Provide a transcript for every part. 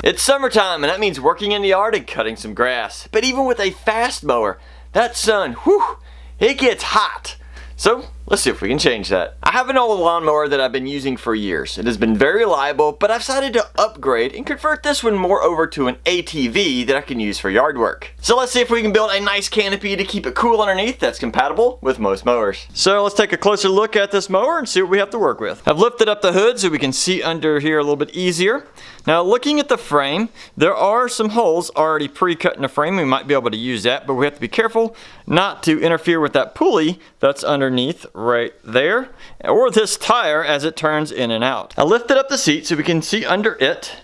It's summertime and that means working in the yard and cutting some grass. But even with a fast mower, that sun, whew, it gets hot. So let's see if we can change that. I have an old lawnmower that I've been using for years. It has been very reliable, but I've decided to upgrade and convert this one more over to an ATV that I can use for yard work. So let's see if we can build a nice canopy to keep it cool underneath that's compatible with most mowers. So let's take a closer look at this mower and see what we have to work with. I've lifted up the hood so we can see under here a little bit easier. Now looking at the frame, there are some holes already pre-cut in the frame. We might be able to use that, but we have to be careful not to interfere with that pulley that's underneath right there, or this tire as it turns in and out. I lifted up the seat so we can see under it.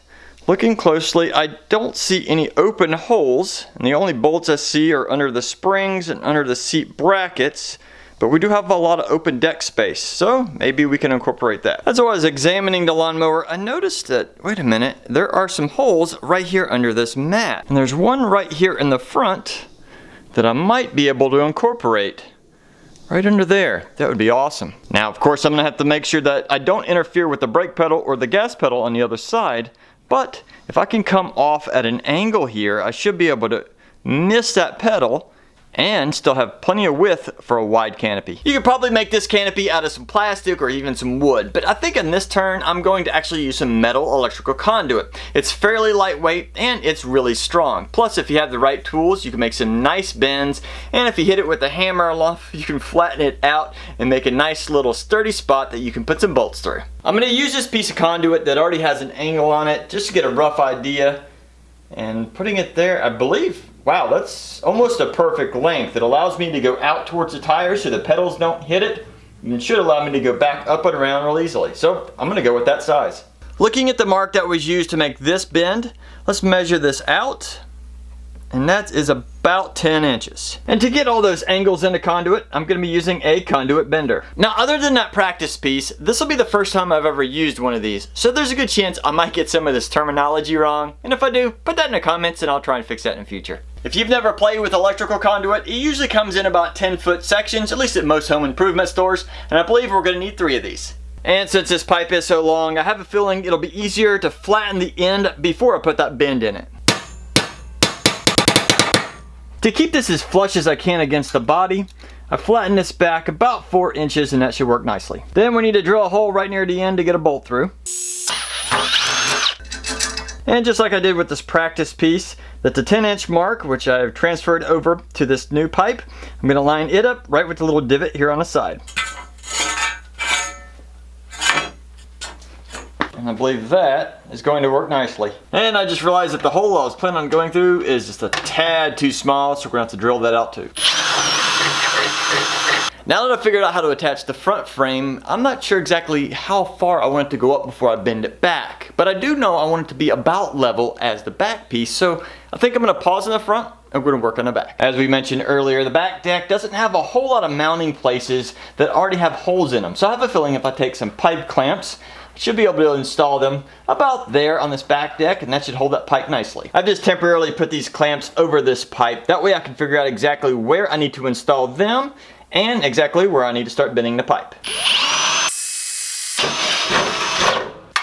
Looking closely, I don't see any open holes, and the only bolts I see are under the springs and under the seat brackets. But we do have a lot of open deck space, so maybe we can incorporate that. As I was examining the lawnmower, I noticed that, wait a minute, there are some holes right here under this mat. And there's one right here in the front that I might be able to incorporate. Right under there. That would be awesome. Now, of course, I'm gonna have to make sure that I don't interfere with the brake pedal or the gas pedal on the other side. But if I can come off at an angle here, I should be able to miss that pedal and still have plenty of width for a wide canopy. You could probably make this canopy out of some plastic or even some wood, but I think in this turn I'm going to actually use some metal electrical conduit. It's fairly lightweight and it's really strong. Plus, if you have the right tools, you can make some nice bends, and if you hit it with a hammer aloft, you can flatten it out and make a nice little sturdy spot that you can put some bolts through. I'm going to use this piece of conduit that already has an angle on it just to get a rough idea, and putting it there, I believe, wow, that's almost a perfect length. It allows me to go out towards the tire so the pedals don't hit it, and it should allow me to go back up and around real easily. So I'm going to go with that size. Looking at the mark that was used to make this bend, let's measure this out, and that is about 10 inches. And to get all those angles into conduit, I'm going to be using a conduit bender. Now, other than that practice piece, this will be the first time I've ever used one of these, so there's a good chance I might get some of this terminology wrong, and if I do, put that in the comments and I'll try and fix that in the future. If you've never played with electrical conduit, it usually comes in about 10-foot sections, at least at most home improvement stores, and I believe we're going to need 3 of these. And since this pipe is so long, I have a feeling it'll be easier to flatten the end before I put that bend in it. To keep this as flush as I can against the body, I flatten this back about 4 inches, and that should work nicely. Then we need to drill a hole right near the end to get a bolt through. And just like I did with this practice piece, that's a 10-inch mark, which I've transferred over to this new pipe. I'm going to line it up right with the little divot here on the side. And I believe that is going to work nicely. And I just realized that the hole I was planning on going through is just a tad too small, so we're going to have to drill that out too. Now that I've figured out how to attach the front frame, I'm not sure exactly how far I want it to go up before I bend it back. But I do know I want it to be about level as the back piece, so I think I'm going to pause in the front and we're going to work on the back. As we mentioned earlier, the back deck doesn't have a whole lot of mounting places that already have holes in them. So I have a feeling if I take some pipe clamps, I should be able to install them about there on this back deck, and that should hold that pipe nicely. I've just temporarily put these clamps over this pipe. That way I can figure out exactly where I need to install them and exactly where I need to start bending the pipe.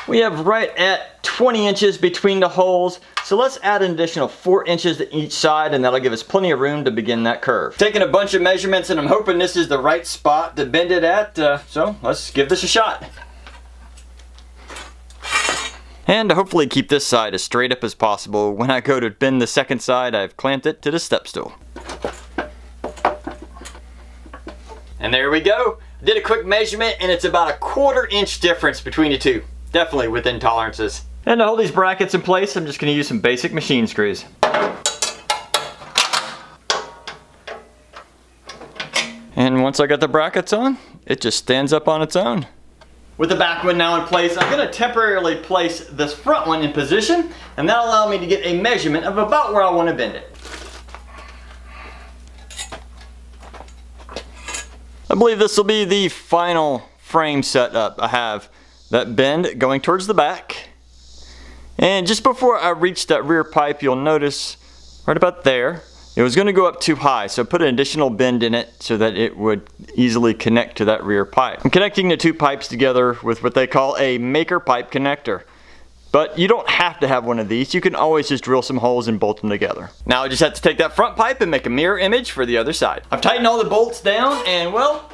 We have right at 20 inches between the holes, so let's add an additional 4 inches to each side, and that'll give us plenty of room to begin that curve. Taking a bunch of measurements, and I'm hoping this is the right spot to bend it at, so let's give this a shot. And to hopefully keep this side as straight up as possible, when I go to bend the second side, I've clamped it to the step stool. And there we go. Did a quick measurement, and it's about a 1/4 inch difference between the two. Definitely within tolerances. And to hold these brackets in place, I'm just going to use some basic machine screws. And once I got the brackets on, it just stands up on its own. With the back one now in place, I'm going to temporarily place this front one in position, and that'll allow me to get a measurement of about where I want to bend it. I believe this will be the final frame setup. I have that bend going towards the back, and just before I reach that rear pipe, you'll notice right about there, it was going to go up too high, so I put an additional bend in it so that it would easily connect to that rear pipe. I'm connecting the two pipes together with what they call a maker pipe connector. But you don't have to have one of these. You can always just drill some holes and bolt them together. Now I just have to take that front pipe and make a mirror image for the other side. I've tightened all the bolts down and well,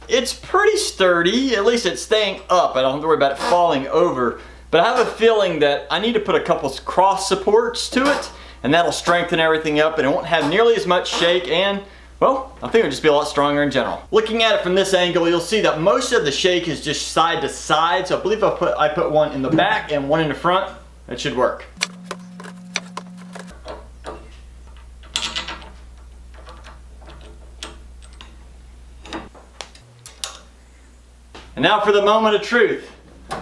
it's pretty sturdy. At least it's staying up. I don't have to worry about it falling over. But I have a feeling that I need to put a couple cross supports to it, and that'll strengthen everything up and it won't have nearly as much shake, and well, I think it'll just be a lot stronger in general. Looking at it from this angle, you'll see that most of the shake is just side to side. So I believe I put one in the back and one in the front. That should work. And now for the moment of truth.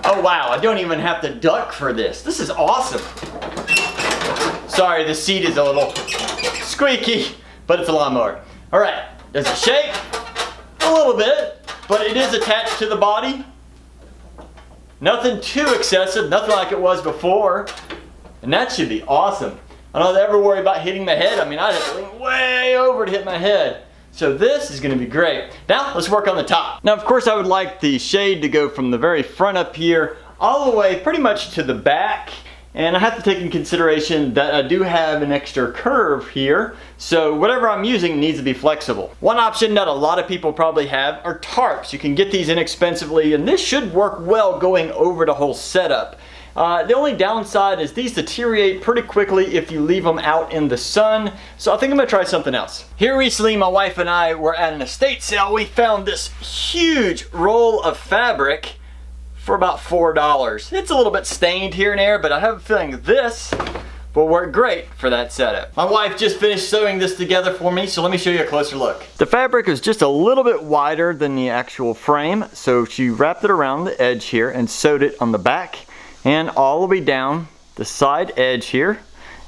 Oh wow, I don't even have to duck for this. This is awesome. Sorry, the seat is a little squeaky, but it's a lawnmower. All right, does it shake? A little bit, but it is attached to the body. Nothing too excessive, nothing like it was before. And that should be awesome. I don't have to ever worry about hitting my head. I mean, I'd have to lean way over to hit my head. So this is gonna be great. Now, let's work on the top. Now, of course, I would like the shade to go from the very front up here all the way pretty much to the back. And I have to take in consideration that I do have an extra curve here. So whatever I'm using needs to be flexible. One option that a lot of people probably have are tarps. You can get these inexpensively, and this should work well going over the whole setup. The only downside is these deteriorate pretty quickly if you leave them out in the sun. So I think I'm gonna try something else. Here recently, my wife and I were at an estate sale. We found this huge roll of fabric for about $4. It's a little bit stained here and there, but I have a feeling this will work great for that setup. My wife just finished sewing this together for me, so let me show you a closer look. The fabric is just a little bit wider than the actual frame, so she wrapped it around the edge here and sewed it on the back and all the way down the side edge here,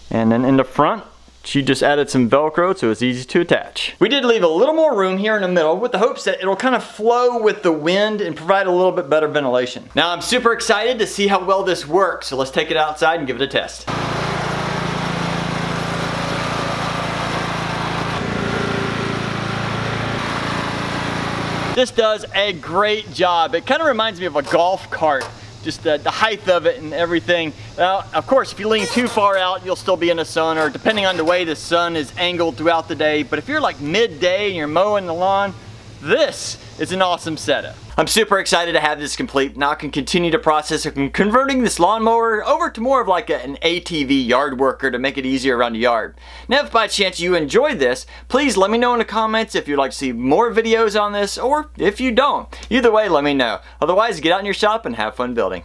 and then in the front she just added some Velcro so it's easy to attach. We did leave a little more room here in the middle with the hopes that it'll kind of flow with the wind and provide a little bit better ventilation. Now I'm super excited to see how well this works, so let's take it outside and give it a test. This does a great job. It kind of reminds me of a golf cart. Just the height of it and everything. Now, of course, if you lean too far out, you'll still be in the sun, or depending on the way the sun is angled throughout the day. But if you're like midday and you're mowing the lawn, this is an awesome setup. I'm super excited to have this complete. Now I can continue the process of converting this lawnmower over to more of like an ATV yard worker to make it easier around the yard. Now if by chance you enjoyed this, please let me know in the comments if you'd like to see more videos on this, or if you don't. Either way, let me know. Otherwise, get out in your shop and have fun building.